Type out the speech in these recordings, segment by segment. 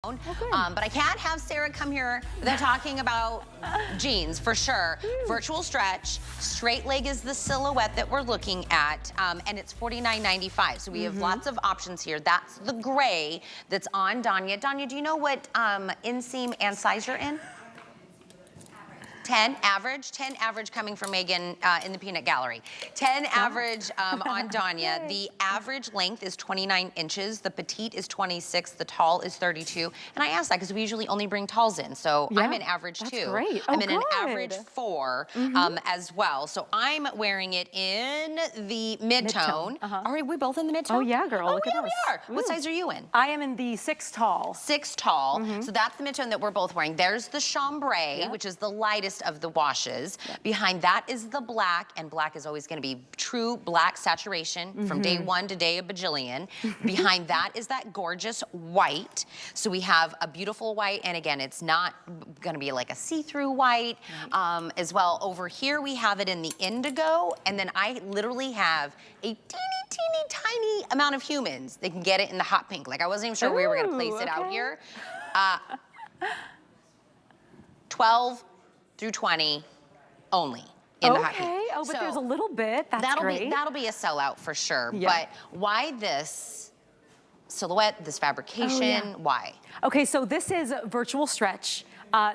But I can't have Sarah come here without talking about jeans for sure. Virtual stretch, straight leg is the silhouette that we're looking at, and it's $49.95. So we have lots of options here. That's the gray that's on Danya. Danya, do you know what inseam and size you're in? 10 average coming from Megan in the Peanut Gallery. 10 average on Danya. The average length is 29 inches. The petite is 26. The tall is 32. And I asked that because we usually only bring talls in. So I'm an average that's 2. Great. I'm in an average 4 as well. So I'm wearing it in the mid-tone. Are we both in the mid-tone? Oh yeah, girl. Look at us. We are. What size are you in? I am in the 6 tall. 6 tall. So that's the mid-tone that we're both wearing. There's the chambray, which is the lightest of the washes. Behind that is the black, and black is always going to be true black saturation from day 1 to day a bajillion. Behind that is that gorgeous white. So we have a beautiful white, and again, it's not going to be like a see-through white as well. Over here we have it in the indigo, and then I literally have a teeny tiny amount of humans that can get it in the hot pink. Like I wasn't even sure we were going to place it out here. 12 through 20 only in the hot pink. Oh, but so there's a little bit. That's great. That'll be a sellout for sure. But why this silhouette, this fabrication? Why? Okay, so this is virtual stretch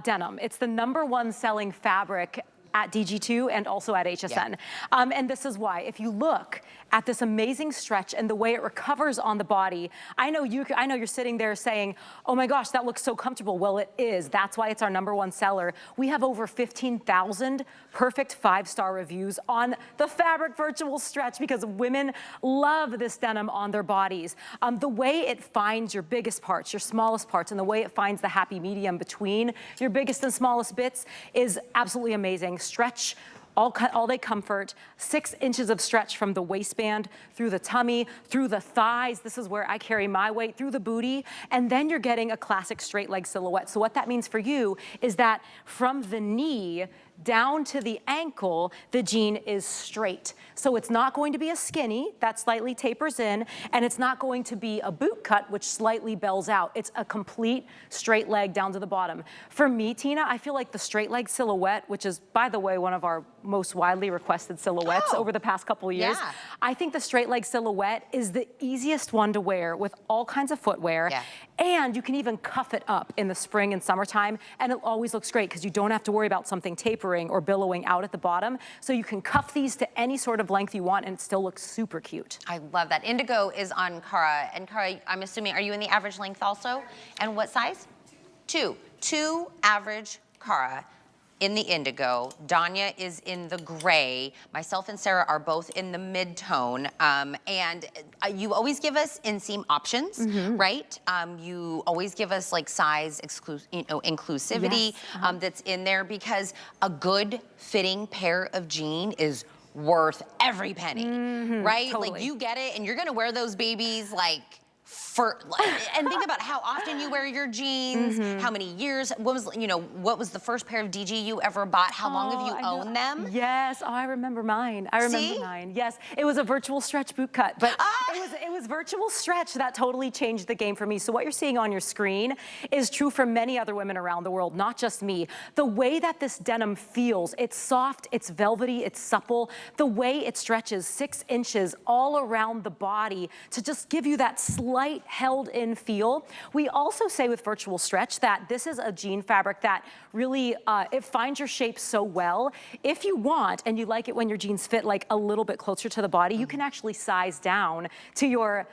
denim. It's the #1 selling fabric at DG2 and also at HSN. And this is why. If you look at this amazing stretch and the way it recovers on the body, I know you're sitting there saying, oh my gosh, that looks so comfortable. Well, it is. That's why it's our #1 seller. We have over 15,000 perfect 5-star reviews on the fabric virtual stretch because women love this denim on their bodies. The way it finds your biggest parts, your smallest parts, and the way it finds the happy medium between your biggest and smallest bits is absolutely amazing. Stretch, all-day comfort, 6 inches of stretch from the waistband through the tummy, through the thighs. This is where I carry my weight, through the booty, and then you're getting a classic straight leg silhouette. So what that means for you is that from the knee down to the ankle, the jean is straight. So it's not going to be a skinny that slightly tapers in, and it's not going to be a boot cut, which slightly bells out. It's a complete straight leg down to the bottom. For me, Tina, I feel like the straight leg silhouette, which is, by the way, one of our most widely requested silhouettes over the past couple of years. I think the straight leg silhouette is the easiest one to wear with all kinds of footwear. And you can even cuff it up in the spring and summertime, and it always looks great because you don't have to worry about something tapering or billowing out at the bottom. So you can cuff these to any sort of length you want, and it still looks super cute. I love that. Indigo is on Cara, and Cara, I'm assuming, are you in the average length also? And what size? 2 average Cara in the indigo. Danya is in the gray. Myself and Sarah are both in the mid-tone. And you always give us inseam options, right? You always give us like size inclusivity that's in there, because a good fitting pair of jean is worth every penny, right? Like you get it and you're gonna wear those babies like and think about how often you wear your jeans, how many years, what was the first pair of DG you ever bought? How long have you owned them? Yes, I remember mine. I remember mine. Yes, it was a virtual stretch boot cut, but it was virtual stretch that totally changed the game for me. So what you're seeing on your screen is true for many other women around the world, not just me. The way that this denim feels, it's soft, it's velvety, it's supple. The way it stretches 6 inches all around the body to just give you that slight held in feel. We also say with virtual stretch that this is a jean fabric that really, it finds your shape so well. If you want, and you like it when your jeans fit like a little bit closer to the body, you can actually size down to your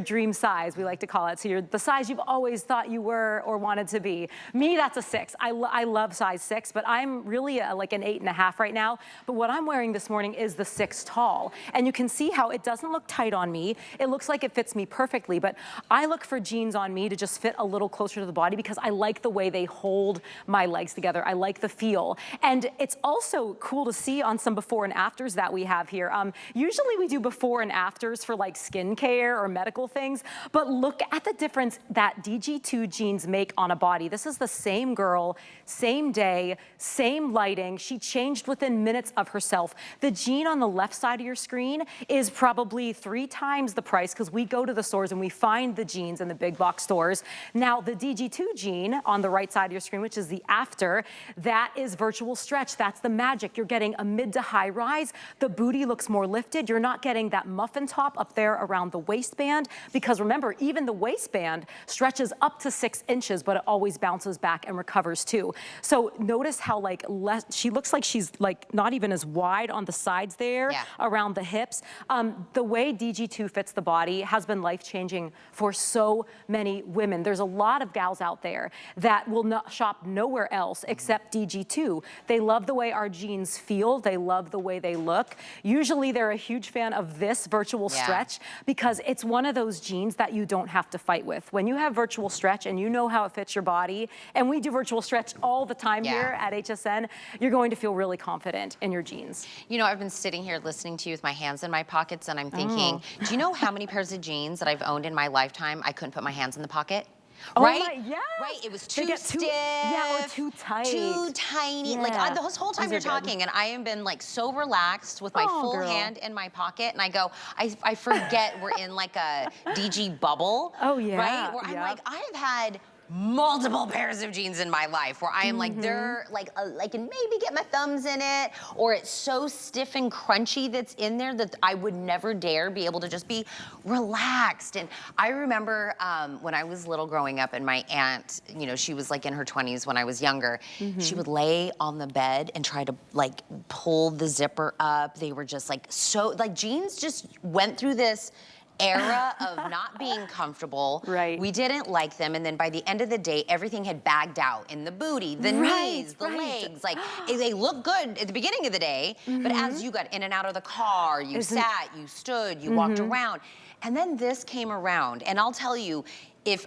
dream size, we like to call it. So the size you've always thought you were or wanted to be. Me, that's a 6. I love size 6, but I'm really like an 8.5 right now. But what I'm wearing this morning is the 6 tall. And you can see how it doesn't look tight on me. It looks like it fits me perfectly, but I look for jeans on me to just fit a little closer to the body because I like the way they hold my legs together. I like the feel. And it's also cool to see on some before and afters that we have here. Usually we do before and afters for like skincare or medical things, but look at the difference that DG2 jeans make on a body. This is the same girl, same day, same lighting. She changed within minutes of herself. The jean on the left side of your screen is probably 3 times the price because we go to the stores and we find the jeans in the big box stores. Now, the DG2 jean on the right side of your screen, which is the after, that is virtual stretch. That's the magic. You're getting a mid to high rise. The booty looks more lifted. You're not getting that muffin top up there around the waistband because remember, even the waistband stretches up to 6 inches, but it always bounces back and recovers too. So notice how like she looks like she's like not even as wide on the sides there around the hips. The way DG2 fits the body has been life-changing for so many women. There's a lot of gals out there that will not shop nowhere else except DG2. They love the way our jeans feel. They love the way they look. Usually they're a huge fan of this virtual stretch because it's one of those jeans that you don't have to fight with. When you have virtual stretch and you know how it fits your body, and we do virtual stretch all the time here at HSN, you're going to feel really confident in your jeans. You know, I've been sitting here listening to you with my hands in my pockets and I'm thinking, do you know how many pairs of jeans that I've owned in my lifetime I couldn't put my hands in the pocket? Right? Right, it was too stiff, or too tight. Too tiny. Like the whole time you're talking and I have been like so relaxed with my full hand in my pocket and I go, I forget we're in like a DG bubble. Right? Where I'm like, I have had multiple pairs of jeans in my life where I am like, they're like, I can maybe get my thumbs in it, or it's so stiff and crunchy that's in there that I would never dare be able to just be relaxed. And I remember when I was little growing up and my aunt, you know, she was like in her 20s when I was younger, she would lay on the bed and try to like pull the zipper up. They were just like so, like jeans just went through this era of not being comfortable. We didn't like them, and then by the end of the day, everything had bagged out in the booty, the knees, the legs. Like they look good at the beginning of the day, but as you got in and out of the car, you sat, you stood, you walked around, and then this came around, and I'll tell you,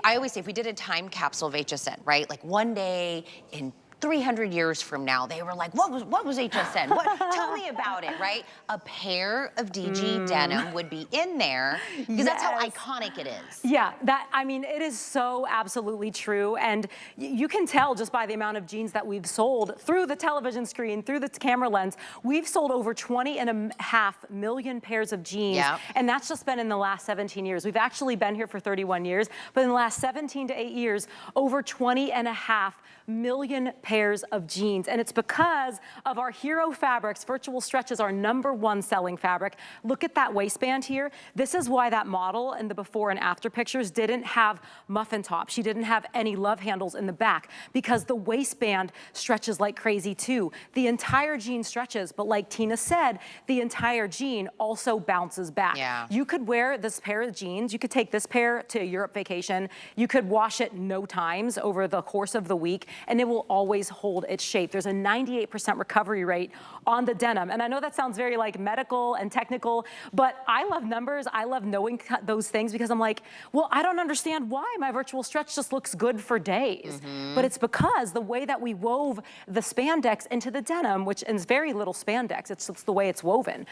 I always say if we did a time capsule of HSN, right? Like one day in 300 years from now, they were like, what was HSN? Tell me about it, right? A pair of DG denim would be in there because that's how iconic it is. Yeah, I mean, it is so absolutely true. And you can tell just by the amount of jeans that we've sold through the television screen, through the camera lens, we've sold over 20.5 million pairs of jeans. And that's just been in the last 17 years. We've actually been here for 31 years, but in the last 17 to 8 years, over 20.5 million pairs of jeans. And it's because of our hero fabrics. Virtual stretch is our #1 selling fabric. Look at that waistband here. This is why that model in the before and after pictures didn't have muffin top. She didn't have any love handles in the back because the waistband stretches like crazy too. The entire jean stretches, but like Tina said, the entire jean also bounces back. You could wear this pair of jeans. You could take this pair to a Europe vacation. You could wash it no times over the course of the week, and it will always hold its shape. There's a 98% recovery rate on the denim. And I know that sounds very like medical and technical, but I love numbers. I love knowing those things because I'm like, well, I don't understand why my virtual stretch just looks good for days. But it's because the way that we wove the spandex into the denim, which is very little spandex, it's just the way it's woven.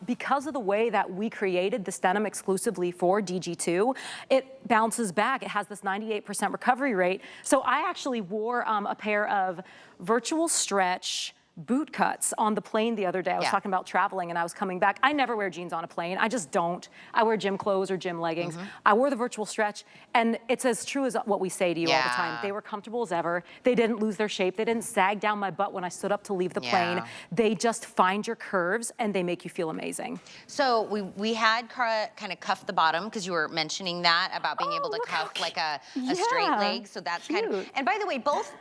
Because of the way that we created this denim exclusively for DG2, it bounces back. It has this 98% recovery rate. So I actually wore a pair of virtual stretch boot cuts on the plane the other day. I was talking about traveling and I was coming back. I never wear jeans on a plane. I just don't. I wear gym clothes or gym leggings. I wore the virtual stretch and it's as true as what we say to you all the time. They were comfortable as ever. They didn't lose their shape. They didn't sag down my butt when I stood up to leave the plane. They just find your curves and they make you feel amazing. So we had Cara kind of cuff the bottom because you were mentioning that about being able to cuff like a straight leg. So that's kind of, and by the way, both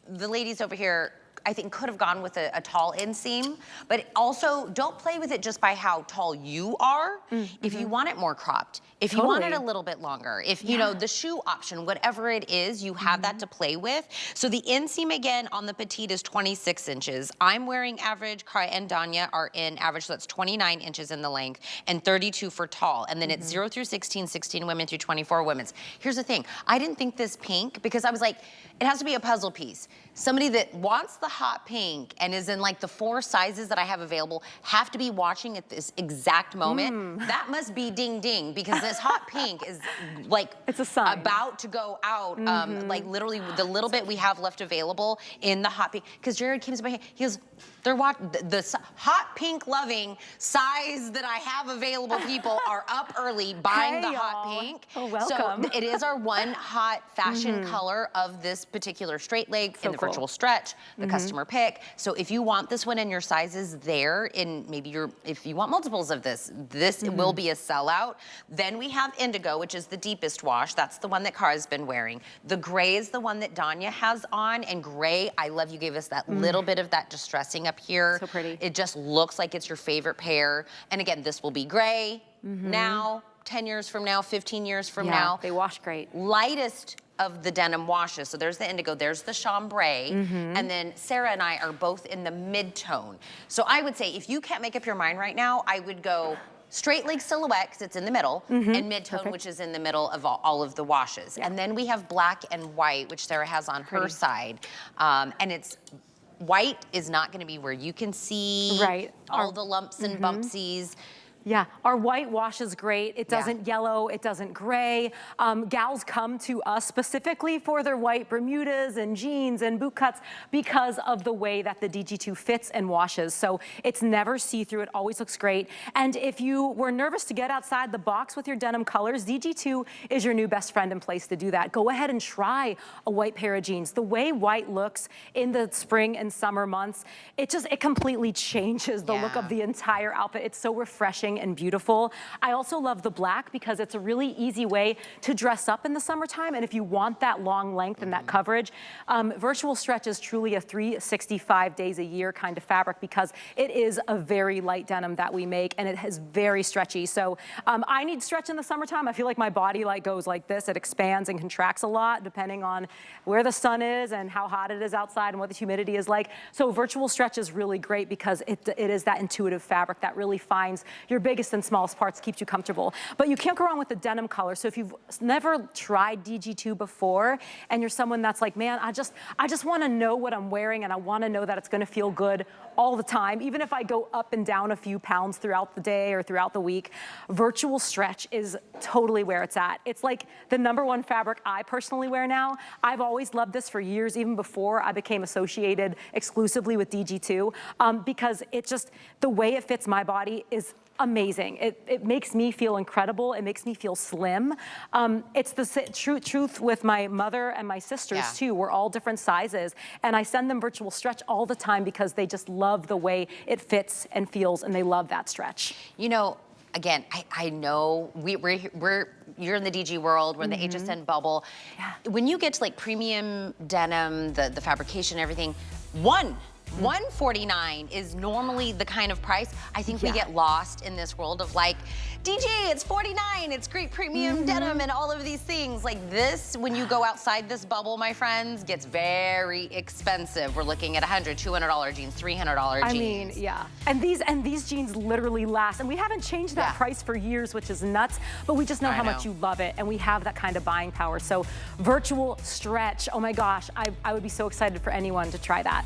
the ladies over here I think could have gone with a tall inseam, but also don't play with it just by how tall you are. If you want it more cropped, if you want it a little bit longer, if you know the shoe option, whatever it is, you have that to play with. So the inseam again on the petite is 26 inches. I'm wearing average. Cara and Danya are in average, so that's 29 inches in the length and 32 for tall. And then it's 0 through 16, 16 women through 24 women's. Here's the thing, I didn't think this pink because I was like, it has to be a puzzle piece. Somebody that wants the hot pink and is in like the 4 sizes that I have available have to be watching at this exact moment, that must be ding ding, because this hot pink is like it's a sign. About to go out. Like literally the little bit we have left available in the hot pink. Because Jared came to my hand, he goes, they're watching the hot pink loving size that I have available. People are up early buying the hot pink. Oh, welcome. So it is our one hot fashion color of this particular straight leg in the virtual stretch, the customer pick. So if you want this one and your size is there, in maybe if you want multiples of this will be a sellout. Then we have indigo, which is the deepest wash. That's the one that Kara's been wearing. The gray is the one that Danya has on, and gray, I love you gave us that little bit of that distressing up here. So pretty. It just looks like it's your favorite pair. And again, this will be gray now, 10 years from now, 15 years from now. They wash great. Lightest of the denim washes. So there's the indigo, there's the chambray, and then Sarah and I are both in the mid-tone. So I would say if you can't make up your mind right now, I would go straight leg silhouette, because it's in the middle, and mid-tone, which is in the middle of all of the washes. And then we have black and white, which Sarah has on her side. And it's white is not going to be where you can see all the lumps and bumpsies. Yeah, our white wash is great. It doesn't yellow, it doesn't gray. Gals come to us specifically for their white Bermudas and jeans and boot cuts because of the way that the DG2 fits and washes. So it's never see-through, it always looks great. And if you were nervous to get outside the box with your denim colors, DG2 is your new best friend and place to do that. Go ahead and try a white pair of jeans. The way white looks in the spring and summer months, it completely changes the look of the entire outfit. It's so refreshing and beautiful. I also love the black because it's a really easy way to dress up in the summertime, and if you want that long length and that coverage, virtual stretch is truly a 365 days a year kind of fabric because it is a very light denim that we make, and it is very stretchy. So I need stretch in the summertime. I feel like my body goes like this. It expands and contracts a lot depending on where the sun is and how hot it is outside and what the humidity is like. So virtual stretch is really great because it is that intuitive fabric that really finds your biggest and smallest parts, keeps you comfortable. But you can't go wrong with the denim color. So if you've never tried DG2 before and you're someone that's like, man, I just want to know what I'm wearing and I want to know that it's going to feel good all the time, even if I go up and down a few pounds throughout the day or throughout the week, virtual stretch is totally where it's at. It's like the #1 fabric I personally wear now. I've always loved this for years, even before I became associated exclusively with DG2, because the way it fits my body is amazing. It makes me feel incredible. It makes me feel slim. It's the truth with my mother and my sisters too. We're all different sizes, and I send them virtual stretch all the time because they just love the way it fits and feels, and they love that stretch. You know, again, I know you're in the DG world, we're in the HSN bubble. When you get to like premium denim, the fabrication, everything, $149 is normally the kind of price. I think we get lost in this world of like, DG, it's $49, it's great premium denim and all of these things. Like this, when you go outside this bubble, my friends, gets very expensive. We're looking at $100, $200 jeans, $300 jeans. I mean, yeah. And these jeans literally last. And we haven't changed that price for years, which is nuts, but we just know how much you love it. And we have that kind of buying power. So virtual stretch, oh my gosh, I would be so excited for anyone to try that.